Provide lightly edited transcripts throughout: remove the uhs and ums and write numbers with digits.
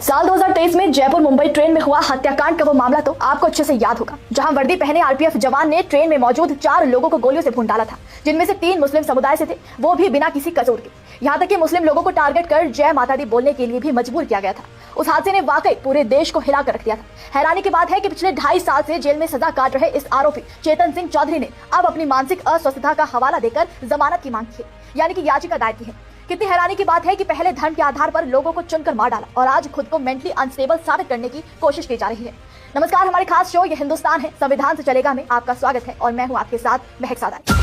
साल 2023 में जयपुर मुंबई ट्रेन में हुआ हत्याकांड का वो मामला तो आपको अच्छे से याद होगा, जहां वर्दी पहने आरपीएफ जवान ने ट्रेन में मौजूद 4 लोगों को गोलियों से भून डाला था, जिनमें से 3 मुस्लिम समुदाय से थे, वो भी बिना किसी कसूर के। यहाँ तक कि मुस्लिम लोगों को टारगेट कर जय माता दी बोलने के लिए भी मजबूर किया गया था। उस हादसे ने वाकई पूरे देश को हिला कर रख दिया था। हैरानी की बात है कि पिछले 2.5 साल से जेल में सजा काट रहे इस आरोपी चेतन सिंह चौधरी ने अब अपनी मानसिक अस्वस्थता का हवाला देकर जमानत की मांग की, यानी कि याचिका दायर की है। कितनी हैरानी की बात है कि पहले धर्म के आधार पर लोगों को चुनकर मार डाला और आज खुद को मेंटली अनस्टेबल साबित करने की कोशिश की जा रही है। नमस्कार, हमारे खास शो ये हिंदुस्तान है संविधान से चलेगा में आपका स्वागत है और मैं हूं आपके साथ महक सादाई।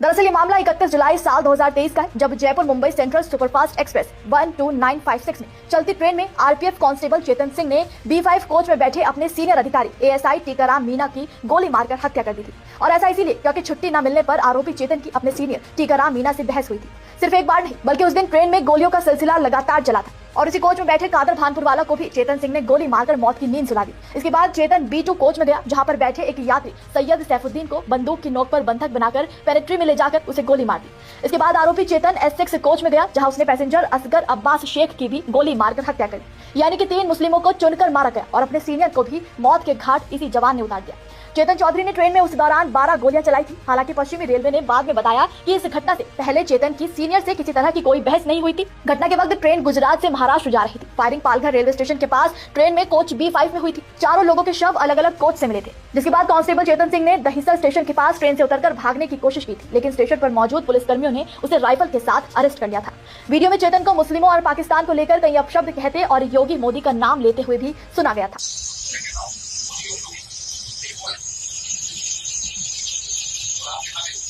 दरअसल ये मामला 31 जुलाई साल 2023 का है, जब Jaipur Mumbai central superfast express 12956 में चलती ट्रेन में आरपीएफ कांस्टेबल चेतन सिंह ने B5 कोच में बैठे अपने सीनियर अधिकारी एएसआई टीकाराम मीणा की गोली मारकर हत्या कर दी थी। और ऐसा इसीलिए क्योंकि छुट्टी न मिलने पर आरोपी चेतन की अपने सीनियर टीकाराम मीणा से बहस हुई थी। सिर्फ एक बार नहीं बल्कि उस दिन ट्रेन में गोलियों का सिलसिला लगातार चला था और इसी कोच में बैठे कादर भानपुर वाला को भी चेतन सिंह ने गोली मारकर मौत की नींद सुला दी। इसके बाद चेतन B2 कोच में गया, जहां पर बैठे एक यात्री सैयद सैफुद्दीन को बंदूक की नोक पर बंधक बनाकर पेरेट्री में ले जाकर उसे गोली मार दी। इसके बाद आरोपी चेतन S6 कोच में गया, जहां उसने पैसेंजर असगर अब्बास शेख की भी गोली मारकर हत्या कर दी। यानी कि 3 मुस्लिमों को चुनकर मारा गया और अपने सीनियर को भी मौत के घाट इसी जवान ने उतार दिया। चेतन चौधरी ने ट्रेन में उस दौरान 12 गोलियां चलाई थी। हालांकि पश्चिमी रेलवे ने बाद में बताया कि इस घटना से पहले चेतन की सीनियर से किसी तरह की कोई बहस नहीं हुई थी। घटना के वक्त ट्रेन गुजरात से महाराष्ट्र जा रही थी। फायरिंग पालघर रेलवे स्टेशन के पास ट्रेन में कोच B5 में हुई थी। चारों लोगों के शव अलग अलग कोच से मिले थे, जिसके बाद कांस्टेबल चेतन सिंह ने दहिसर स्टेशन के पास ट्रेन से उतरकर भागने की कोशिश की थी, लेकिन स्टेशन पर मौजूद पुलिसकर्मियों ने उसे राइफल के साथ अरेस्ट कर लिया था। वीडियो में चेतन को मुस्लिमों और पाकिस्तान को लेकर कई अपशब्द कहते और योगी मोदी का नाम लेते हुए भी सुना गया था।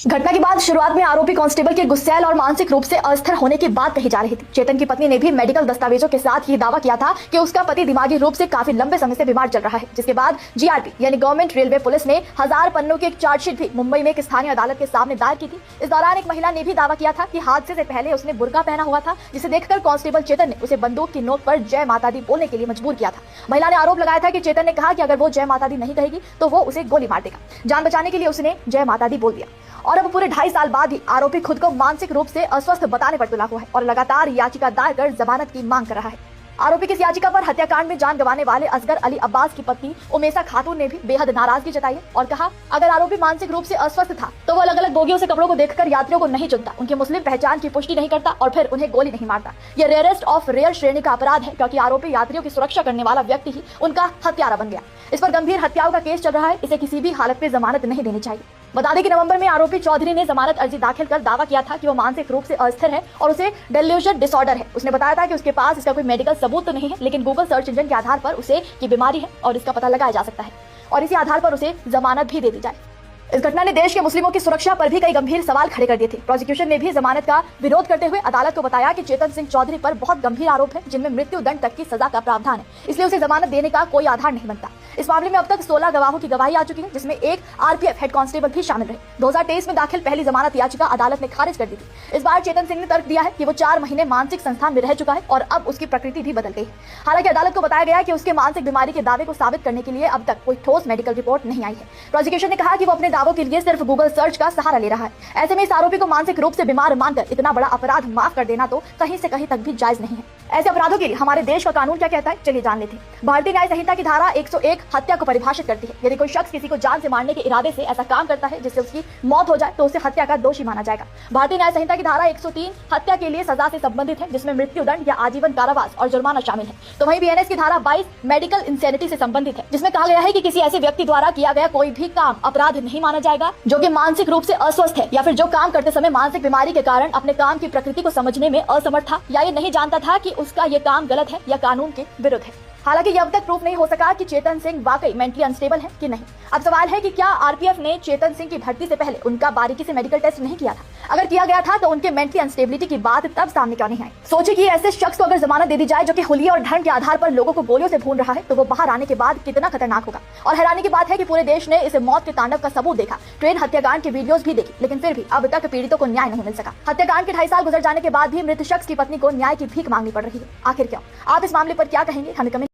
घटना के बाद शुरुआत में आरोपी कांस्टेबल के गुस्सैल और मानसिक रूप से अस्थिर होने की बात कही जा रही थी। चेतन की पत्नी ने भी मेडिकल दस्तावेजों के साथ ये दावा किया था कि उसका पति दिमागी रूप से काफी लंबे समय से बीमार चल रहा है। जिसके बाद जीआरपी यानी गवर्नमेंट रेलवे पुलिस ने 1000 पन्नों की एक चार्जशीट भी मुंबई में एक स्थानीय अदालत के सामने दायर की थी। इस दौरान एक महिला ने भी दावा किया था कि हादसे से पहले उसने बुर्का पहना हुआ था, जिसे देखकर कांस्टेबल चेतन ने उसे बंदूक की नोक पर जय माता दी बोलने के लिए मजबूर किया था। महिला ने आरोप लगाया था कि चेतन ने कहा कि अगर वो जय माता दी नहीं कहेगी तो वो उसे गोली मार देगा। जान बचाने के लिए उसने जय माता दी बोल दिया और अब पूरे 2.5 साल बाद भी आरोपी खुद को मानसिक रूप से अस्वस्थ बताने पर तुला हुआ है और लगातार याचिका दायर कर जमानत की मांग कर रहा है। आरोपी की इस याचिका पर हत्याकांड में जान गंवाने वाले असगर अली अब्बास की पत्नी उमेशा खातून ने भी बेहद नाराजगी जताई है और कहा, अगर आरोपी मानसिक रूप से अस्वस्थ था तो वो अलग अलग बोगियों से कपड़ों को देखकर यात्रियों को नहीं चुनता, उनकी मुस्लिम पहचान की पुष्टि नहीं करता और फिर उन्हें गोली नहीं मारता। ये रेयरेस्ट ऑफ रेयर श्रेणी का अपराध है, क्योंकि आरोपी यात्रियों की सुरक्षा करने वाला व्यक्ति ही उनका हत्यारा बन गया। इस पर गंभीर हत्याओं का केस चल रहा है, इसे किसी भी हालत में जमानत नहीं देनी चाहिए। बता दें कि नवंबर में आरोपी चौधरी ने जमानत अर्जी दाखिल कर दावा किया था कि वो मानसिक रूप से अस्थिर है और उसे डेल्यूजन डिसऑर्डर है। उसने बताया था कि उसके पास इसका कोई मेडिकल सबूत तो नहीं है, लेकिन गूगल सर्च इंजन के आधार पर उसे ये बीमारी है और इसका पता लगाया जा सकता है और इसी आधार पर उसे जमानत भी दे दी जाए। इस घटना ने देश के मुस्लिमों की सुरक्षा पर भी कई गंभीर सवाल खड़े कर दिए थे। प्रोसिक्यूशन ने भी जमानत का विरोध करते हुए अदालत को बताया कि चेतन सिंह चौधरी पर बहुत गंभीर आरोप है, जिनमें मृत्यु दंड तक की सजा का प्रावधान है, इसलिए उसे जमानत देने का कोई आधार नहीं बनता। इस मामले में अब तक 16 गवाहों की गवाही आ चुकी है, जिसमें एक आरपीएफ हेड कांस्टेबल भी शामिल रहे। 2023 में दाखिल पहली जमानत याचिका अदालत ने खारिज कर दी थी। इस बार चेतन सिंह ने तर्क दिया है कि वो 4 महीने मानसिक संस्थान में रह चुका है और अब उसकी प्रकृति भी बदल गई है। हालांकि अदालत को बताया गया कि उसके मानसिक बीमारी के दावे को साबित करने के लिए अब तक कोई ठोस मेडिकल रिपोर्ट नहीं आई है। प्रोसिक्यूशन ने कहा कि वो अपने दावों के लिए सिर्फ गूगल सर्च का सहारा ले रहा है। ऐसे में इस आरोपी को मानसिक रूप से बीमार मानकर इतना बड़ा अपराध माफ कर देना तो कहीं से कहीं तक भी जायज नहीं है। ऐसे अपराधों के लिए हमारे देश का कानून क्या कहता है, चलिए जान लेते हैं। भारतीय न्याय संहिता की धारा 101 हत्या को परिभाषित करती है। यदि कोई शख्स किसी को जान से मारने के इरादे से ऐसा काम करता है जिससे उसकी मौत हो जाए तो उसे हत्या का दोषी माना जाएगा। भारतीय न्याय संहिता की धारा 103 हत्या के लिए सजा से संबंधित है, जिसमें मृत्यु दंड या आजीवन कारावास और जुर्माना शामिल है। तो वहीं बीएनएस की धारा 22 मेडिकल इंसैनिटी से संबंधित है, जिसमें कहा गया है कि किसी ऐसे व्यक्ति द्वारा किया गया कोई भी काम अपराध नहीं माना जाएगा जो कि मानसिक रूप से अस्वस्थ है या फिर जो काम करते समय मानसिक बीमारी के कारण अपने काम की प्रकृति को समझने में असमर्थ था या ये नहीं जानता था कि उसका ये काम गलत है या कानून के विरुद्ध है। हालांकि ये अब तक प्रूफ नहीं हो सका कि चेतन सिंह वाकई मेंटली अनस्टेबल है कि नहीं। अब सवाल है कि क्या आरपीएफ ने चेतन सिंह की भर्ती से पहले उनका बारीकी से मेडिकल टेस्ट नहीं किया था? अगर किया गया था तो उनके मेंटली अनस्टेबिलिटी की बात तब सामने क्यों नहीं आई? सोचिए कि ऐसे शख्स को अगर जमानत दे दी जाए जो कि हुलिये और धर्म के आधार पर लोगों को गोलियों से भून रहा है, तो वो बाहर आने के बाद कितना खतरनाक होगा। और हैरानी की बात है कि पूरे देश ने इस मौत के तांडव का सबूत देखा, ट्रेन हत्याकांड के वीडियोस भी देखी, लेकिन फिर भी अब तक पीड़ितों को न्याय नहीं मिल सका। हत्याकांड के 2.5 साल गुजर जाने के बाद भी मृत शख्स की पत्नी को न्याय की भीख मांगनी पड़ रही है। आखिर क्यों? आप इस मामले पर क्या कहेंगे? हमें कमेंट